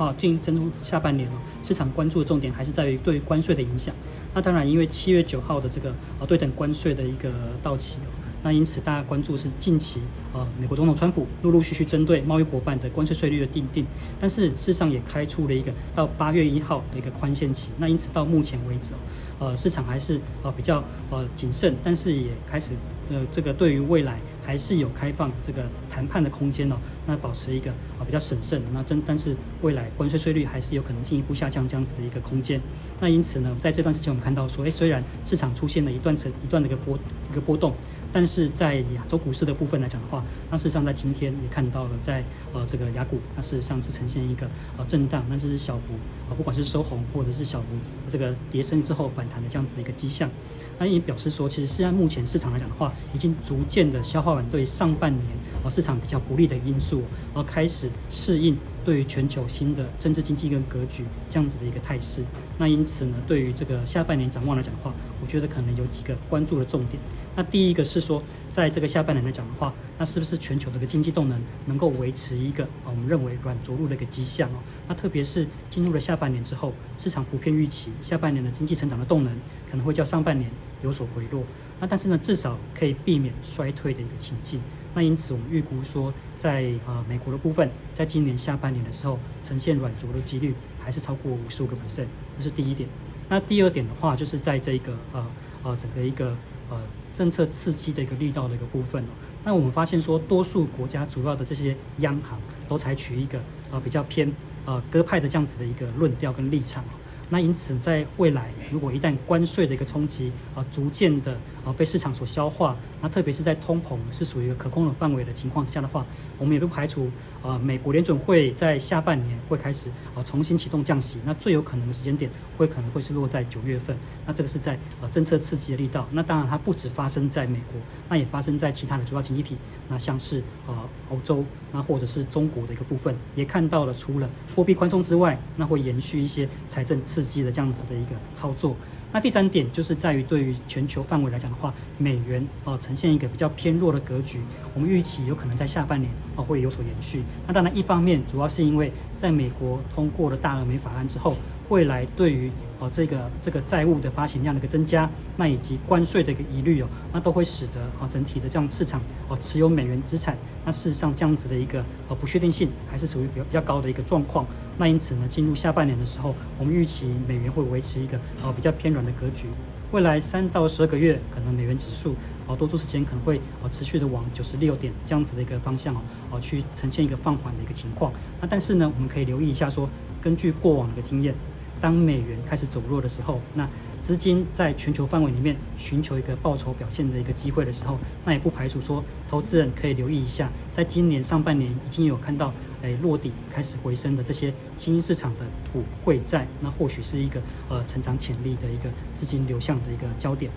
话，进入下半年市场关注的重点还是在于对于关税的影响。那当然，因为7月9号的这个对等关税的一个到期那因此大家关注是近期美国总统川普陆续针对贸易伙伴的关税税率的订定，但是事实上也开出了一个到8月1号的一个宽限期。那因此到目前为止市场还是比较谨慎，但是也开始这个对于未来还是有开放这个谈判的空间那保持一个比较审慎。但是未来关税税率还是有可能进一步下降这样子的一个空间。那因此呢，在这段时间我们看到说，虽然市场出现了一段的一个波动，但是在亚洲股市的部分来讲的话，那事实上在今天也看到了在这个亚股，那事实上是呈现一个震荡，但是小幅不管是收红或者是小幅这个跌升之后反弹的这样子的一个迹象。那也表示说，其实现在目前市场来讲的话，已经逐渐的消化完对上半年市场比较不利的因素，开始适应对于全球新的政治经济跟格局这样子的一个态势。那因此呢，对于这个下半年展望来讲的话，我觉得可能有几个关注的重点。那第一个是说，在这个下半年来讲的话，那是不是全球的一个经济动能够维持一个我们认为软着陆的一个迹象那特别是进入了下半年之后，市场普遍预期下半年的经济成长的动能可能会较上半年有所回落。那但是呢，至少可以避免衰退的一个情境。那因此我们预估说，在美国的部分，在今年下半年的时候，呈现软着陆的几率还是超过55%，这是第一点。那第二点的话，就是在这个整个一个政策刺激的一个力道的一个部分那我们发现说，多数国家主要的这些央行都采取一个比较偏鸽派的这样子的一个论调跟立场那因此，在未来如果一旦关税的一个冲击逐渐的被市场所消化，那特别是在通膨是属于一个可控的范围的情况之下的话，我们也不排除美国联准会在下半年会开始重新启动降息。那最有可能的时间点可能会是落在9月份。那这个是在政策刺激的力道。那当然它不只发生在美国，那也发生在其他的主要经济体。那像是欧洲，那或者是中国的一个部分，也看到了除了货币宽松之外，那会延续一些财政刺激的这样子的一个操作。那第三点就是在于对于全球范围来讲的话，美元呈现一个比较偏弱的格局，我们预期有可能在下半年会有所延续。那当然一方面主要是因为在美国通过了大而美法案之后，未来对于这个债务的发行量的一个增加，那以及关税的一个疑虑那都会使得整体的这样市场持有美元资产，那事实上这样子的一个不确定性还是处于比较高的一个状况。那因此呢，进入下半年的时候，我们预期美元会维持一个比较偏软的格局。未来3到12个月，可能美元指数多数时间可能会持续的往96点这样子的一个方向去呈现一个放缓的一个情况。那但是呢，我们可以留意一下说，根据过往的一个经验，当美元开始走弱的时候，那资金在全球范围里面寻求一个报酬表现的一个机会的时候，那也不排除说投资人可以留意一下，在今年上半年已经有看到落底开始回升的这些新兴市场的股汇债，那或许是一个成长潜力的一个资金流向的一个焦点。